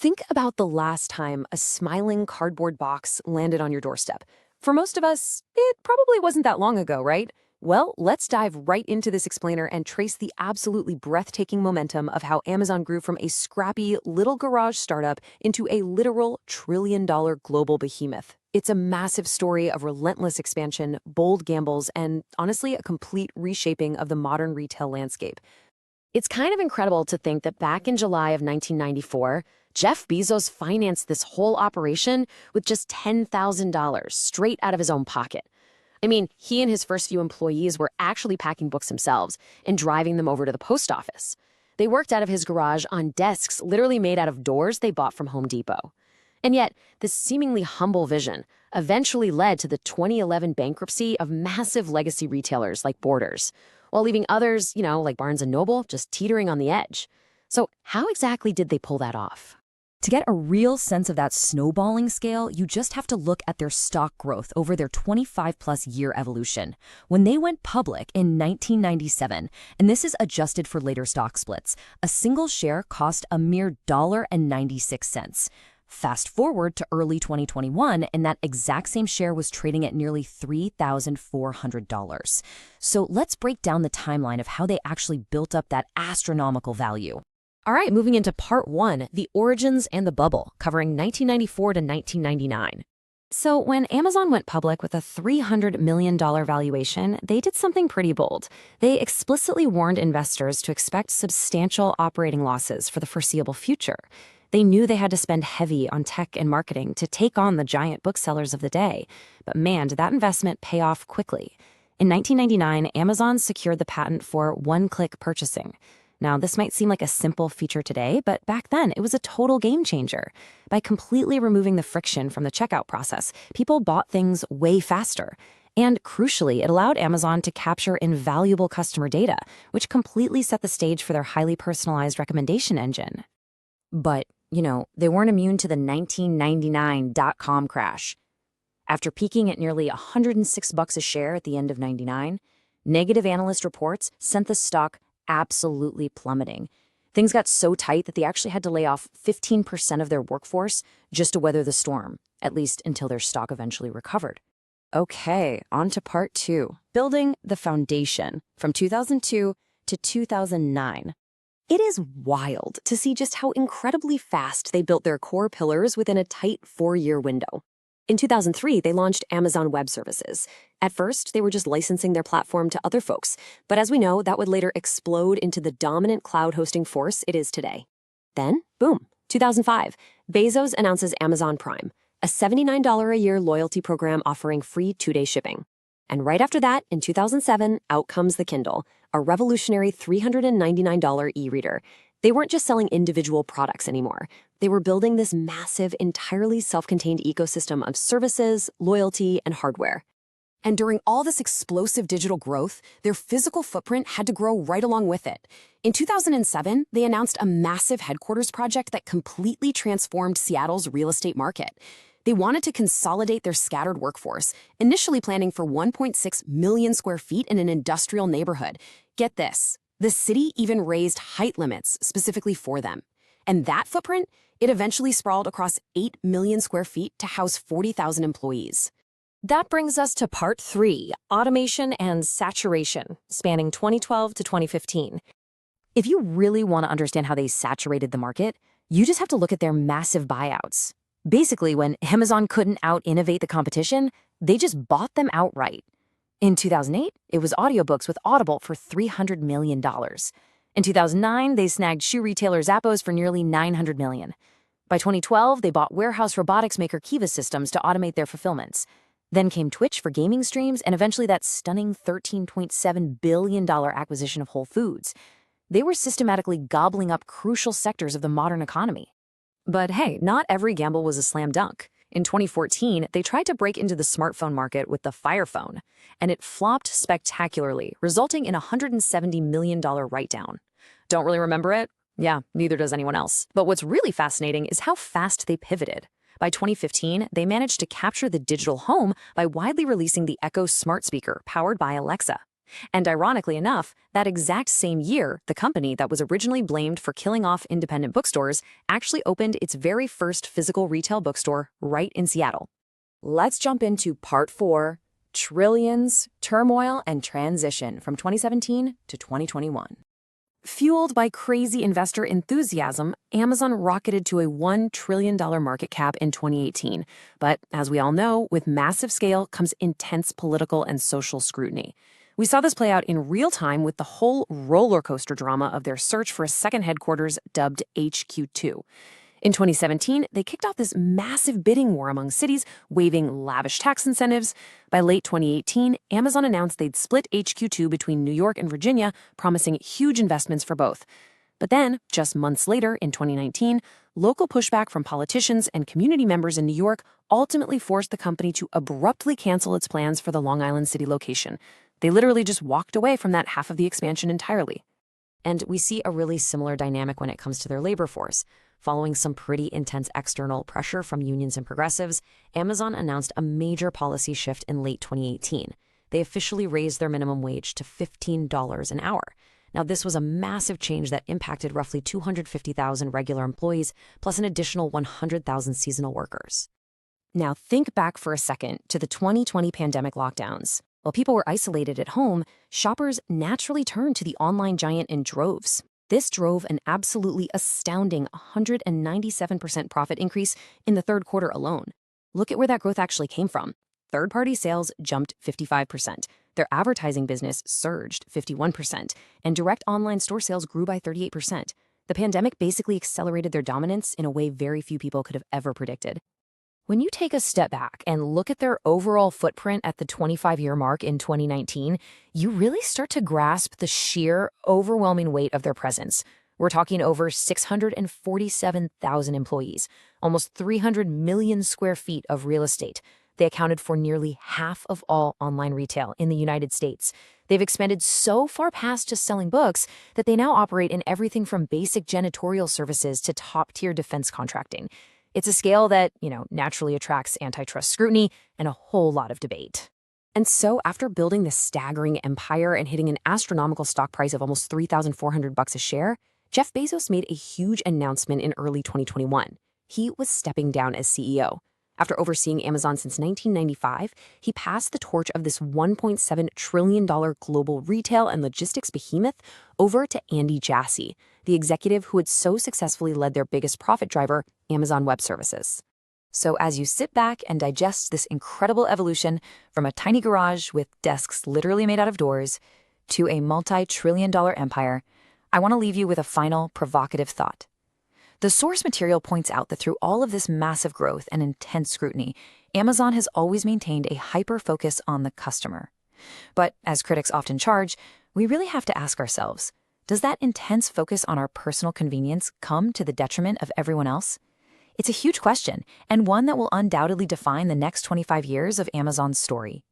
Think about the last time a smiling cardboard box landed on your doorstep. For most of us, it probably wasn't that long ago, right? Well, let's dive right into this explainer and trace the absolutely breathtaking momentum of how Amazon grew from a scrappy little garage startup into a literal trillion-dollar global behemoth. It's a massive story of relentless expansion, bold gambles, and honestly, a complete reshaping of the modern retail landscape. It's kind of incredible to think that back in July of 1994, Jeff Bezos financed this whole operation with just $10,000 straight out of his own pocket. I mean, he and his first few employees were actually packing books themselves and driving them over to the post office. They worked out of his garage on desks literally made out of doors they bought from Home Depot. And yet, this seemingly humble vision eventually led to the 2011 bankruptcy of massive legacy retailers like Borders, while leaving others, like Barnes & Noble, just teetering on the edge. So how exactly did they pull that off? To get a real sense of that snowballing scale, you just have to look at their stock growth over their 25-plus year evolution. When they went public in 1997, and this is adjusted for later stock splits, a single share cost a mere $1.96. Fast forward to early 2021, and that exact same share was trading at nearly $3,400. So let's break down the timeline of how they actually built up that astronomical value. All right, moving into part one, the origins and the bubble, covering 1994 to 1999. So when Amazon went public with a $300 million valuation, they did something pretty bold. They explicitly warned investors to expect substantial operating losses for the foreseeable future. They knew they had to spend heavy on tech and marketing to take on the giant booksellers of the day. But man, did that investment pay off quickly. In 1999, Amazon secured the patent for one-click purchasing. Now, this might seem like a simple feature today, but back then it was a total game changer. By completely removing the friction from the checkout process, people bought things way faster. And crucially, it allowed Amazon to capture invaluable customer data, which completely set the stage for their highly personalized recommendation engine. But, they weren't immune to the 1999 dot-com crash. After peaking at nearly $106 a share at the end of '99, negative analyst reports sent the stock absolutely plummeting. Things got so tight that they actually had to lay off 15% of their workforce just to weather the storm, at least until their stock eventually recovered. Okay, on to part two, building the foundation from 2002 to 2009. It is wild to see just how incredibly fast they built their core pillars within a tight 4-year window. In 2003, they launched Amazon Web Services. At first, they were just licensing their platform to other folks, but as we know, that would later explode into the dominant cloud hosting force it is today. Then, boom, 2005, Bezos announces Amazon Prime, a $79 a year loyalty program offering free 2-day shipping. And right after that, in 2007, out comes the Kindle, a revolutionary $399 e-reader. They weren't just selling individual products anymore. They were building this massive, entirely self-contained ecosystem of services, loyalty, and hardware. And during all this explosive digital growth, their physical footprint had to grow right along with it. In 2007, they announced a massive headquarters project that completely transformed Seattle's real estate market. They wanted to consolidate their scattered workforce, initially planning for 1.6 million square feet in an industrial neighborhood. Get this. The city even raised height limits specifically for them. And that footprint, it eventually sprawled across 8 million square feet to house 40,000 employees. That brings us to part three, automation and saturation, spanning 2012 to 2015. If you really want to understand how they saturated the market, you just have to look at their massive buyouts. Basically, when Amazon couldn't out-innovate the competition, they just bought them outright. In 2008, it was audiobooks with Audible for $300 million. In 2009, they snagged shoe retailer Zappos for nearly $900 million. By 2012, they bought warehouse robotics maker Kiva Systems to automate their fulfillments. Then came Twitch for gaming streams, and eventually that stunning $13.7 billion acquisition of Whole Foods. They were systematically gobbling up crucial sectors of the modern economy. But hey, not every gamble was a slam dunk. In 2014, they tried to break into the smartphone market with the Fire Phone, and it flopped spectacularly, resulting in a $170 million write-down. Don't really remember it? Yeah, neither does anyone else. But what's really fascinating is how fast they pivoted. By 2015, they managed to capture the digital home by widely releasing the Echo smart speaker powered by Alexa. And ironically enough, that exact same year, the company that was originally blamed for killing off independent bookstores actually opened its very first physical retail bookstore right in Seattle. Let's jump into part 4, Trillions, Turmoil, and Transition from 2017 to 2021. Fueled by crazy investor enthusiasm, Amazon rocketed to a $1 trillion market cap in 2018. But as we all know, with massive scale comes intense political and social scrutiny. We saw this play out in real time with the whole roller coaster drama of their search for a second headquarters dubbed HQ2. In 2017, they kicked off this massive bidding war among cities, waving lavish tax incentives. By late 2018, Amazon announced they'd split HQ2 between New York and Virginia, promising huge investments for both. But then, just months later, in 2019, local pushback from politicians and community members in New York ultimately forced the company to abruptly cancel its plans for the Long Island City location. They literally just walked away from that half of the expansion entirely. And we see a really similar dynamic when it comes to their labor force. Following some pretty intense external pressure from unions and progressives, Amazon announced a major policy shift in late 2018. They officially raised their minimum wage to $15 an hour. Now, this was a massive change that impacted roughly 250,000 regular employees, plus an additional 100,000 seasonal workers. Now, think back for a second to the 2020 pandemic lockdowns. While people were isolated at home, shoppers naturally turned to the online giant in droves. This drove an absolutely astounding 197% profit increase in the third quarter alone. Look at where that growth actually came from. Third-party sales jumped 55%. Their advertising business surged 51%, and direct online store sales grew by 38%. The pandemic basically accelerated their dominance in a way very few people could have ever predicted. When you take a step back and look at their overall footprint at the 25-year mark in 2019, you really start to grasp the sheer, overwhelming weight of their presence. We're talking over 647,000 employees, almost 300 million square feet of real estate. They accounted for nearly half of all online retail in the United States. They've expanded so far past just selling books that they now operate in everything from basic janitorial services to top-tier defense contracting. It's a scale that, naturally attracts antitrust scrutiny and a whole lot of debate. And so after building this staggering empire and hitting an astronomical stock price of almost $3,400 a share, Jeff Bezos made a huge announcement in early 2021. He was stepping down as CEO. After overseeing Amazon since 1995, he passed the torch of this $1.7 trillion global retail and logistics behemoth over to Andy Jassy, the executive who had so successfully led their biggest profit driver, Amazon Web Services. So as you sit back and digest this incredible evolution from a tiny garage with desks literally made out of doors to a multi-trillion-dollar empire, I want to leave you with a final provocative thought. The source material points out that through all of this massive growth and intense scrutiny, Amazon has always maintained a hyper-focus on the customer. But as critics often charge, we really have to ask ourselves, does that intense focus on our personal convenience come to the detriment of everyone else? It's a huge question, and one that will undoubtedly define the next 25 years of Amazon's story.